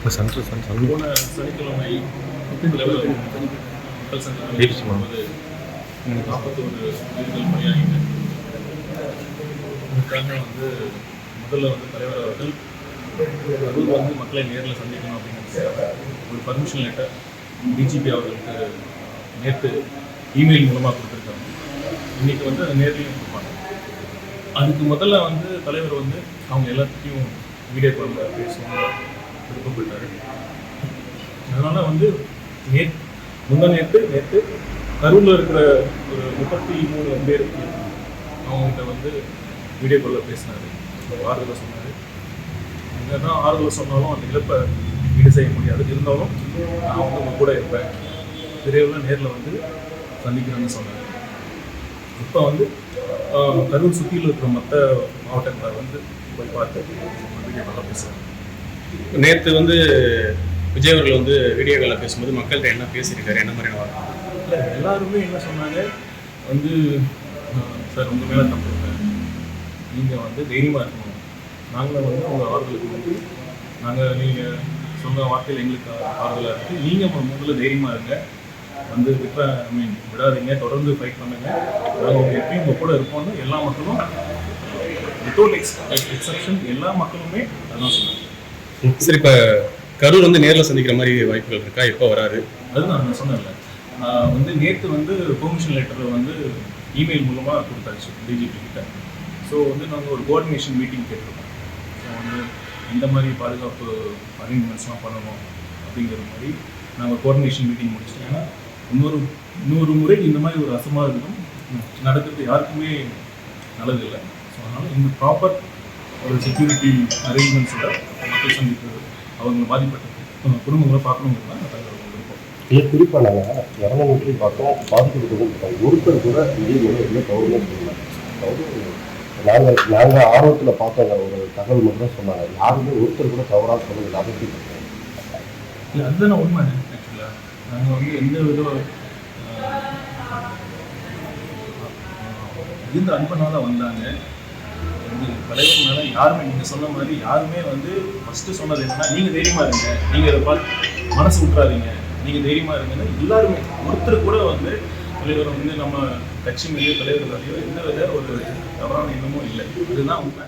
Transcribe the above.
போன சனிக்கிழமை தலைவர் மக்கள் சங்கம் 41 உயிர்கள் பணியாகின. இதுக்காக முதல்ல தலைவர் அவர்கள் மக்களை நேரில் சந்திக்கணும் அப்படிங்கிறது ஒரு பர்மிஷன் லெட்டர் டிஜிபி அவர்களுக்கு நேற்று இமெயில் மூலமாக கொடுத்துருக்காங்க. இன்றைக்கி அதை நேர்லையும் கொடுப்பாங்க. அதுக்கு முதல்ல தலைவர் அவங்க எல்லாத்தையும் வீடியோ காலில் பேசணும் விருப்பப்பட்டார். அதனால் நேற்று கரூரில் இருக்கிற ஒரு 33 பேருக்கு அவங்ககிட்ட வீடியோ காலில் பேசினார். ஆறுதலை சொன்னார். என்ன தான் ஆறுதலை சொன்னாலும் அந்த இழப்பை ஈடு செய்ய முடியாது. இருந்தாலும் நான் உங்கள் கூட இருப்பேன், விரைவில் நேரில் சந்திக்கிறேன்னு சொன்னார். இப்போ கரூர் சுற்றியில் இருக்கிற மற்ற மாவட்டங்களை போய் பார்த்து வீடியோ காலில் பேசுகிறேன். நேற்று விஜய் அவர்கள் வீடியோ காலில் பேசும்போது மக்கள்கிட்ட என்ன பேசியிருக்காரு, என்ன மாதிரியான வார்த்தை? இல்லை, எல்லாருமே என்ன சொன்னாங்க, சார் உங்கள் மேலே தப்பு இல்லை, நீங்கள் தைரியமாக இருக்கணும், நாங்களும் உங்கள் ஆறுதலுக்கு நீங்கள் சொன்ன வார்த்தையில் எங்களுக்கு ஆறுதலாக இருக்குது, நீங்கள் முதல்ல தைரியமாக இருங்க, விடாதீங்க, தொடர்ந்து ஃபைட் பண்ணுங்க, நாங்கள் எப்பயும் உங்கள் கூட இருப்போம்னு எல்லா மக்களும் வித்தவுட் எக்ஸப்ஷன் எல்லா மக்களுமே அதான் சொன்னாங்க. சரி, இப்போ கரூர் நேரில் சந்திக்கிற மாதிரி வாய்ப்புகள் இருக்கா? எப்போ வராரு? அதுதான் நான் சொன்னேன்ல, நேற்று பெர்மிஷன் லெட்டர் இமெயில் மூலமாக கொடுத்தாச்சு டிஜிபி கிட்ட. ஸோ நாங்கள் ஒரு கோஆர்டினேஷன் மீட்டிங் கேட்டிருக்கோம். ஸோ இந்த மாதிரி பாதுகாப்பு அரேஞ்ச்மெண்ட்ஸ்லாம் பண்ணணும் அப்படிங்கிற மாதிரி நாங்கள் கோஆர்டினேஷன் மீட்டிங் முடிச்சிட்டோம். ஏன்னா இன்னொரு முறை இந்த மாதிரி ஒரு அசம்பாவிதம் நடக்கிறது யாருக்குமே நல்லதில்லை. ஸோ அதனால் இந்த ப்ராப்பர் ஒரு செக்யூரிட்டி அரேஞ்ச்மெண்ட்ஸோட மக்கள் சந்திப்பு அவங்க பாதிப்பட்ட குடும்பங்களை பார்க்கணுங்கிறது தான் தலைவர் விருப்பம். இல்லை, குறிப்பாக நாங்கள் இறந்த வீட்லையும் பார்த்தோம், பாதிக்கப்பட்டதும் ஒருத்தர் கூட இதே கவர்மெண்ட் சொல்லலாம். அதாவது நாங்கள் ஆர்வத்தில் பார்த்தோங்க, ஒரு தகவல் மட்டும் தான் சொன்னாங்க, யாருமே ஒருத்தர் கூட தவறாக சொல்லுங்கள் அதை இல்லை, அதுதானே உண்மை. ஆக்சுவலாக நாங்கள் எந்த வித இந்த அன்பனாக தான் வந்தாங்க. தலைவர்னால யாருமே நீங்கள் சொன்ன மாதிரி யாருமே ஃபஸ்ட்டு சொன்னது என்னன்னா, நீங்கள் தைரியமாக இருங்க, நீங்கள் இதை பார்த்து மனசு விட்டுறாதீங்க, நீங்கள் தைரியமாக இருங்கன்னு எல்லாருமே. ஒருத்தர் கூட தலைவர் நம்ம கட்சி மேலேயோ தலைவர்களையோ எந்த வித ஒரு தவறான எண்ணமும் இல்லை. இதுதான் உண்மை.